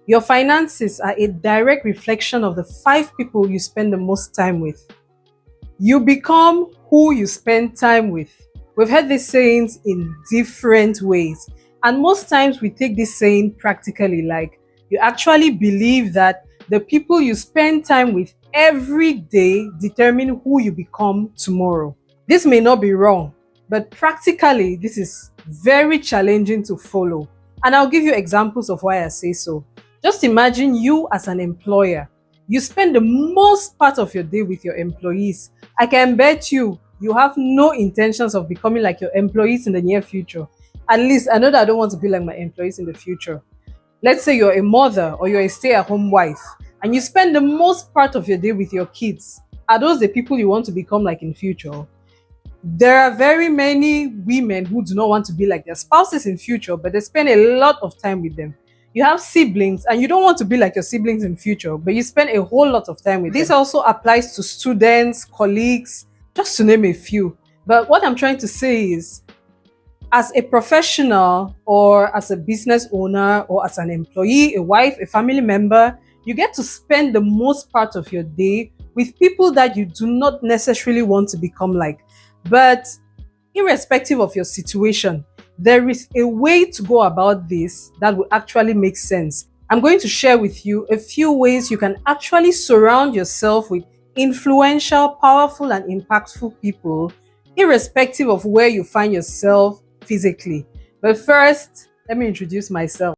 Your finances are a direct reflection of the five people you spend the most time with. You become who you spend time with. We've heard these sayings in different ways, and most times we take this saying practically, like you actually believe that the people you spend time with every day determine who you become tomorrow. This may not be wrong, but practically, this is very challenging to follow. And I'll give you examples of why I say so. Just imagine you as an employer. You spend the most part of your day with your employees. I can bet you have no intentions of becoming like your employees in the near future. At least I know that I don't want to be like my employees in the future. Let's say you're a mother or you're a stay-at-home wife and you spend the most part of your day with your kids. Are those the people you want to become like in future? There are very many women who do not want to be like their spouses in future, but they spend a lot of time with them. You have siblings and you don't want to be like your siblings in future, but you spend a whole lot of time with them. This also applies to students, colleagues, just to name a few. But what I'm trying to say is, as a professional or as a business owner or as an employee, a wife, a family member, you get to spend the most part of your day with people that you do not necessarily want to become like. But irrespective of your situation, there is a way to go about this that will actually make sense. I'm going to share with you a few ways you can actually surround yourself with influential, powerful, and impactful people, irrespective of where you find yourself physically. But first, let me introduce myself.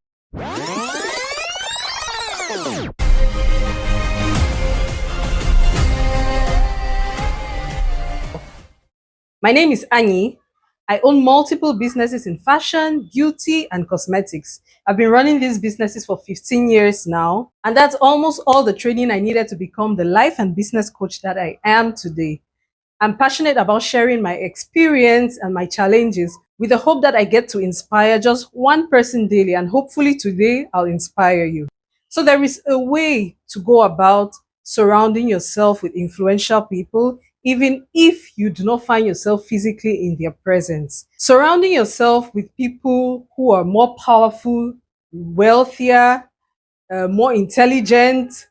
My name is Anyi. I own multiple businesses in fashion, beauty, and cosmetics. I've been running these businesses for 15 years now, and that's almost all the training I needed to become the life and business coach that I am today. I'm passionate about sharing my experience and my challenges with the hope that I get to inspire just one person daily, and hopefully today I'll inspire you. So there is a way to go about surrounding yourself with influential people, even if you do not find yourself physically in their presence. Surrounding yourself with people who are more powerful, wealthier, more intelligent,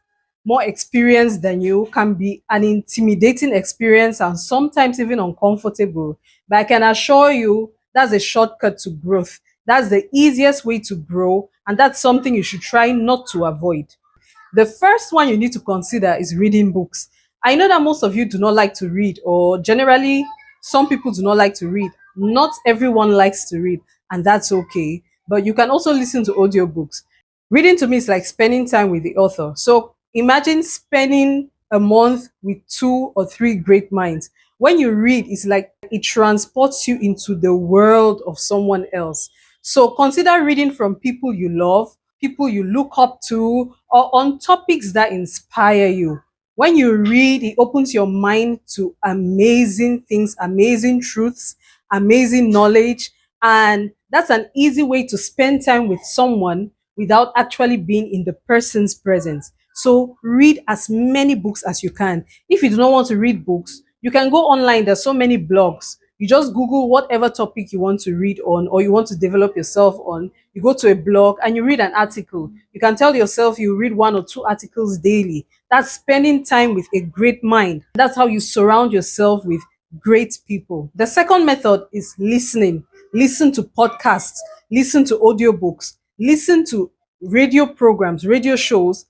more experienced than you can be an intimidating experience and sometimes even uncomfortable. But I can assure you that's a shortcut to growth. That's the easiest way to grow, and that's something you should try not to avoid. The first one you need to consider is reading books. I know that most of you do not like to read, or generally, some people do not like to read. Not everyone likes to read, and that's okay. But you can also listen to audiobooks. Reading to me is like spending time with the author. So imagine spending a month with two or three great minds. When you read, it's like it transports you into the world of someone else. So consider reading from people you love, people you look up to, or on topics that inspire you. When you read, it opens your mind to amazing things, amazing truths, amazing knowledge. And that's an easy way to spend time with someone without actually being in the person's presence. So read as many books as you can. If you do not want to read books, you can go online. There's so many blogs. You just Google whatever topic you want to read on or you want to develop yourself on. You go to a blog and you read an article. You can tell yourself you read one or two articles daily. That's spending time with a great mind. That's how you surround yourself with great people. The second method is listening. Listen to podcasts, listen to audiobooks, listen to radio programs, radio shows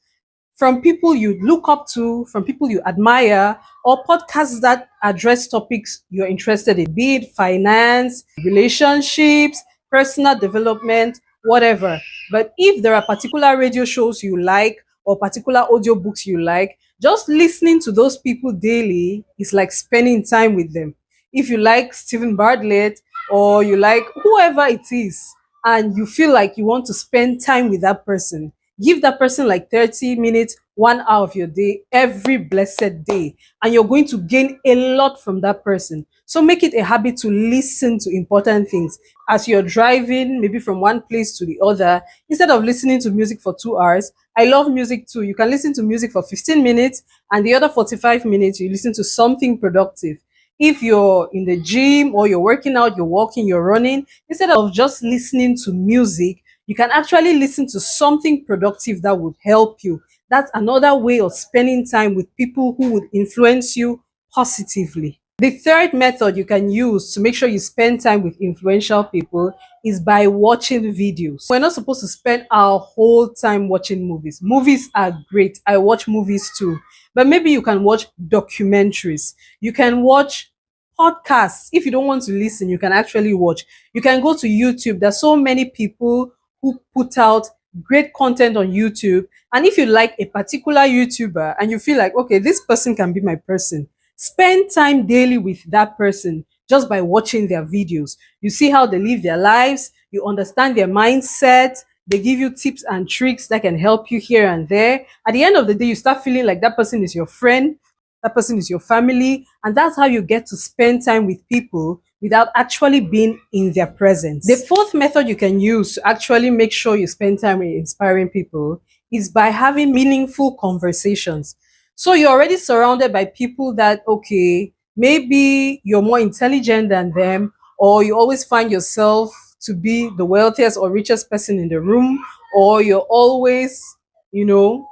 from people you look up to, from people you admire, or podcasts that address topics you're interested in, be it finance, relationships, personal development, whatever. But if there are particular radio shows you like or particular audiobooks you like, just listening to those people daily is like spending time with them. If you like Stephen Bartlett or you like whoever it is, and you feel like you want to spend time with that person, give that person like 30 minutes, 1 hour of your day every blessed day, and you're going to gain a lot from that person. So make it a habit to listen to important things as you're driving, maybe from one place to the other, instead of listening to music for 2 hours. I love music too. You can listen to music for 15 minutes, and the other 45 minutes, you listen to something productive. If you're in the gym or you're working out, you're walking, you're running, instead of just listening to music, You can actually listen to something productive that would help you. That's another way of spending time with people who would influence you positively. The third method you can use to make sure you spend time with influential people is by watching videos. We're not supposed to spend our whole time watching movies. Movies are great. I watch movies too. But maybe you can watch documentaries. You can watch podcasts. If you don't want to listen, you can actually watch. You can go to YouTube. There's so many people who put out great content on YouTube. And if you like a particular YouTuber and you feel like, okay, this person can be my person, spend time daily with that person just by watching their videos. You see how they live their lives, you understand their mindset, they give you tips and tricks that can help you here and there. At the end of the day, you start feeling like that person is your friend, that person is your family, and that's how you get to spend time with people without actually being in their presence. The fourth method you can use to actually make sure you spend time with inspiring people is by having meaningful conversations. So you're already surrounded by people that, okay, maybe you're more intelligent than them, or you always find yourself to be the wealthiest or richest person in the room, or you're always,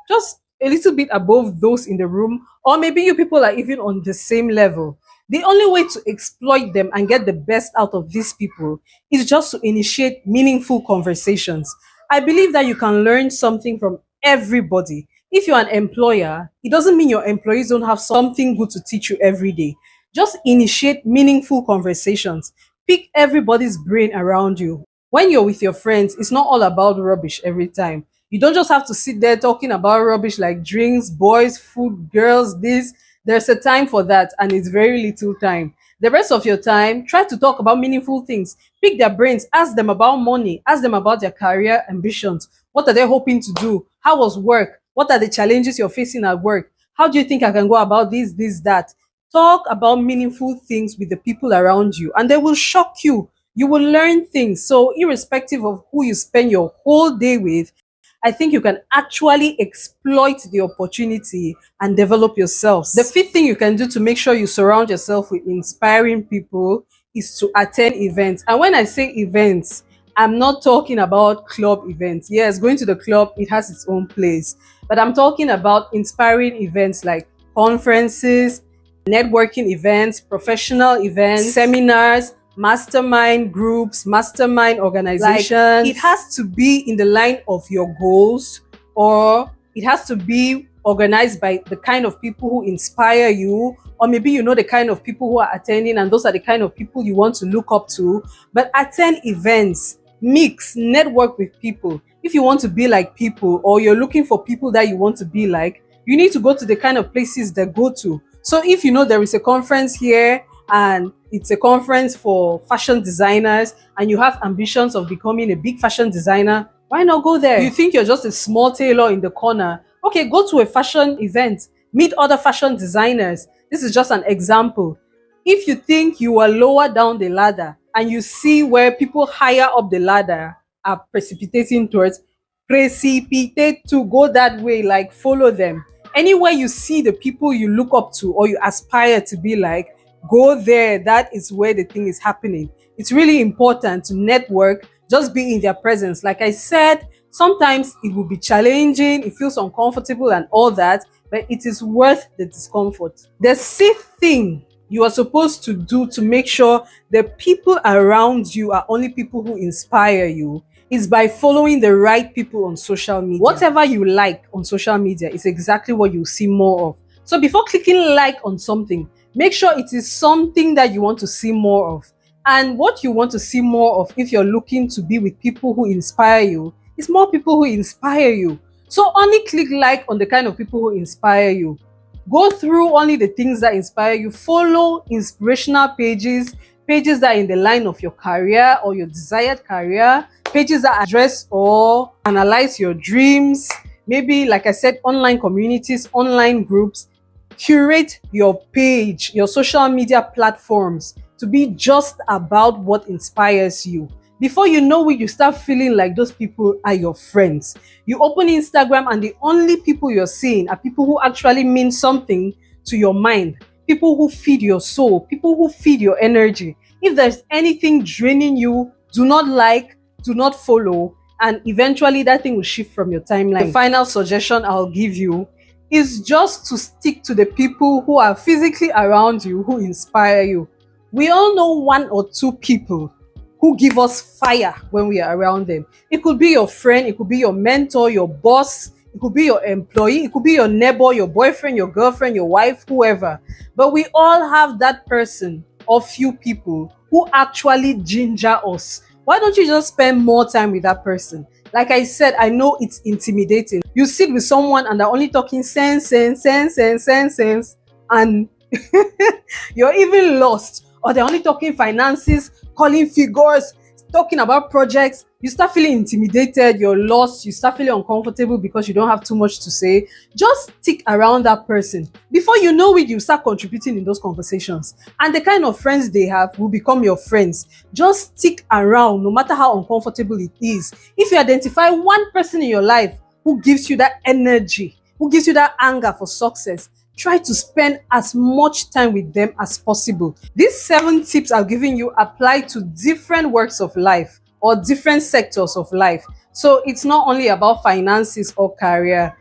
just a little bit above those in the room, or maybe you people are even on the same level. The only way to exploit them and get the best out of these people is just to initiate meaningful conversations. I believe that you can learn something from everybody. If you're an employer, it doesn't mean your employees don't have something good to teach you every day. Just initiate meaningful conversations. Pick everybody's brain around you. When you're with your friends, it's not all about rubbish every time. You don't just have to sit there talking about rubbish like drinks, boys, food, girls, this. There's a time for that, and it's very little time. The rest of your time, try to talk about meaningful things. Pick their brains, ask them about money, ask them about their career ambitions. What are they hoping to do? How was work? What are the challenges you're facing at work? How do you think I can go about this, that? Talk about meaningful things with the people around you, and they will shock you. You will learn things. So, irrespective of who you spend your whole day with, I think you can actually exploit the opportunity and develop yourselves. The fifth thing you can do to make sure you surround yourself with inspiring people is to attend events. And when I say events, I'm not talking about club events. Yes, going to the club, it has its own place. But I'm talking about inspiring events like conferences, networking events, professional events, seminars, mastermind groups, mastermind organizations. Like, it has to be in the line of your goals, or it has to be organized by the kind of people who inspire you, or maybe you know the kind of people who are attending and those are the kind of people you want to look up to. But attend events, mix, network with people. If you want to be like people, or you're looking for people that you want to be like, you need to go to the kind of places they go to. So if you know there is a conference here and it's a conference for fashion designers and you have ambitions of becoming a big fashion designer, why not go there? You think you're just a small tailor in the corner? Okay, go to a fashion event, meet other fashion designers. This is just an example. If you think you are lower down the ladder and you see where people higher up the ladder are precipitating towards, precipitate to go that way, like follow them. Anywhere you see the people you look up to or you aspire to be like, go there. That is where the thing is happening. It's really important to network, just be in their presence. Like I said, sometimes it will be challenging, it feels uncomfortable and all that, but it is worth the discomfort. The sixth thing you are supposed to do to make sure the people around you are only people who inspire you is by following the right people on social media. Whatever you like on social media is exactly what you see more of. So before clicking like on something, make sure it is something that you want to see more of. And what you want to see more of, if you're looking to be with people who inspire you, is more people who inspire you. So only click like on the kind of people who inspire you. Go through only the things that inspire you. Follow inspirational pages, pages that are in the line of your career or your desired career, pages that address or analyze your dreams. Maybe, like I said, online communities, online groups. Curate your page, your social media platforms to be just about what inspires you. Before you know it, you start feeling like those people are your friends. You open Instagram and the only people you're seeing are people who actually mean something to your mind, people who feed your soul, people who feed your energy. If there's anything draining you, do not like, do not follow. and eventually that thing will shift from your timeline. The final suggestion I'll give you is just to stick to the people who are physically around you, who inspire you. We all know one or two people who give us fire when we are around them. It could be your friend, it could be your mentor, your boss, it could be your employee, it could be your neighbor, your boyfriend, your girlfriend, your wife, whoever. But we all have that person or few people who actually ginger us. Why don't you just spend more time with that person? Like I said, I know it's intimidating. You sit with someone and they're only talking sense, and you're even lost. Or they're only talking finances, calling figures, talking about projects. You start feeling intimidated, you're lost, you start feeling uncomfortable because you don't have too much to say. Just stick around that person. Before you know it, you start contributing in those conversations. And the kind of friends they have will become your friends. Just stick around, no matter how uncomfortable it is. If you identify one person in your life who gives you that energy, who gives you that anger for success, try to spend as much time with them as possible. These 7 tips I've given you apply to different works of life or different sectors of life. So it's not only about finances or career,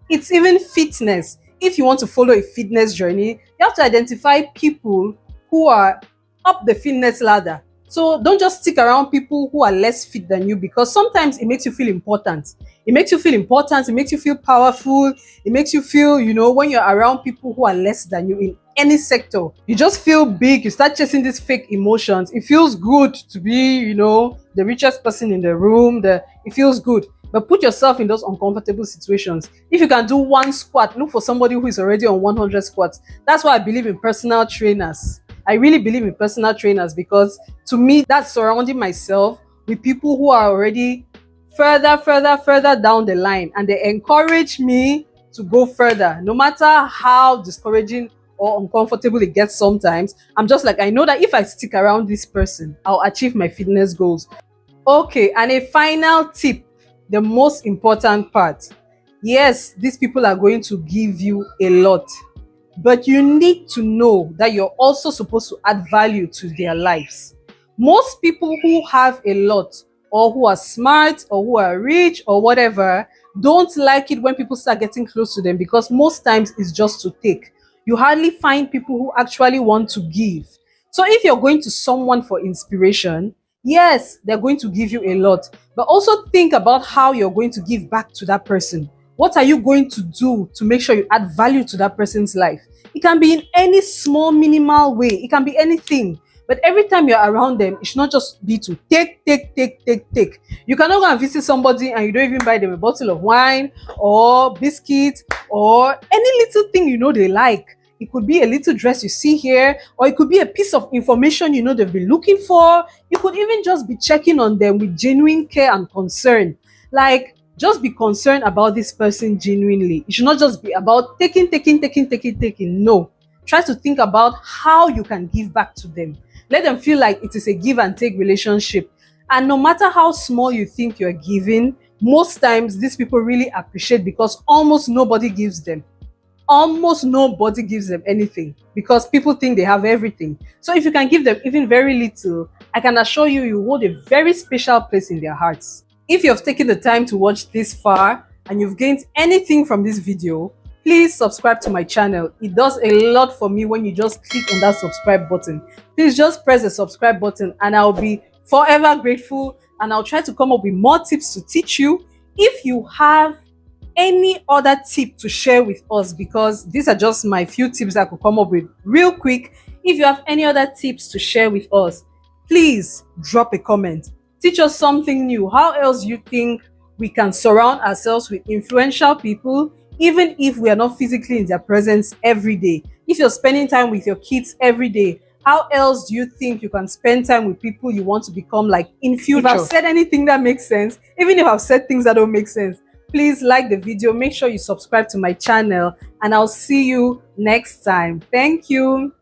it's even fitness. If you want to follow a fitness journey, you have to identify people who are up the fitness ladder. So don't just stick around people who are less fit than you, because sometimes it makes you feel important. It makes you feel important, it makes you feel powerful, it makes you feel, when you're around people who are less than you in any sector, you just feel big, you start chasing these fake emotions. It feels good to be, the richest person in the room, it feels good. But put yourself in those uncomfortable situations. If you can do 1 squat, look for somebody who is already on 100 squats. That's why I believe in personal trainers. I really believe in personal trainers, because to me, that's surrounding myself with people who are already further down the line, and they encourage me to go further. No matter how discouraging or uncomfortable it gets sometimes, I'm just like, I know that if I stick around this person, I'll achieve my fitness goals. Okay, and a final tip, the most important part. Yes, these people are going to give you a lot, but you need to know that you're also supposed to add value to their lives. Most people who have a lot, or who are smart, or who are rich, or whatever, don't like it when people start getting close to them, because most times it's just to take. You hardly find people who actually want to give. So if you're going to someone for inspiration, yes, they're going to give you a lot, but also think about how you're going to give back to that person. What are you going to do to make sure you add value to that person's life? It can be in any small, minimal way. It can be anything. But every time you're around them, it should not just be to take. You cannot go and visit somebody and you don't even buy them a bottle of wine or biscuit or any little thing they like. It could be a little dress you see here, or it could be a piece of information they've been looking for. You could even just be checking on them with genuine care and concern. Like, just be concerned about this person genuinely. It should not just be about taking. No. Try to think about how you can give back to them. Let them feel like it is a give and take relationship. And no matter how small you think you're giving, most times these people really appreciate, because almost nobody gives them. Almost nobody gives them anything, because people think they have everything. So if you can give them even very little, I can assure you, you hold a very special place in their hearts. If you've taken the time to watch this far and you've gained anything from this video, please subscribe to my channel. It does a lot for me when you just click on that subscribe button. Please just press the subscribe button and I'll be forever grateful, and I'll try to come up with more tips to teach you. If you have any other tip to share with us, because these are just my few tips I could come up with real quick. If you have any other tips to share with us, please drop a comment. Teach us something new. How else do you think we can surround ourselves with influential people, even if we are not physically in their presence every day? If you're spending time with your kids every day, how else do you think you can spend time with people you want to become like in future? If I've said anything that makes sense, even if I've said things that don't make sense, please like the video, make sure you subscribe to my channel, and I'll see you next time. Thank you.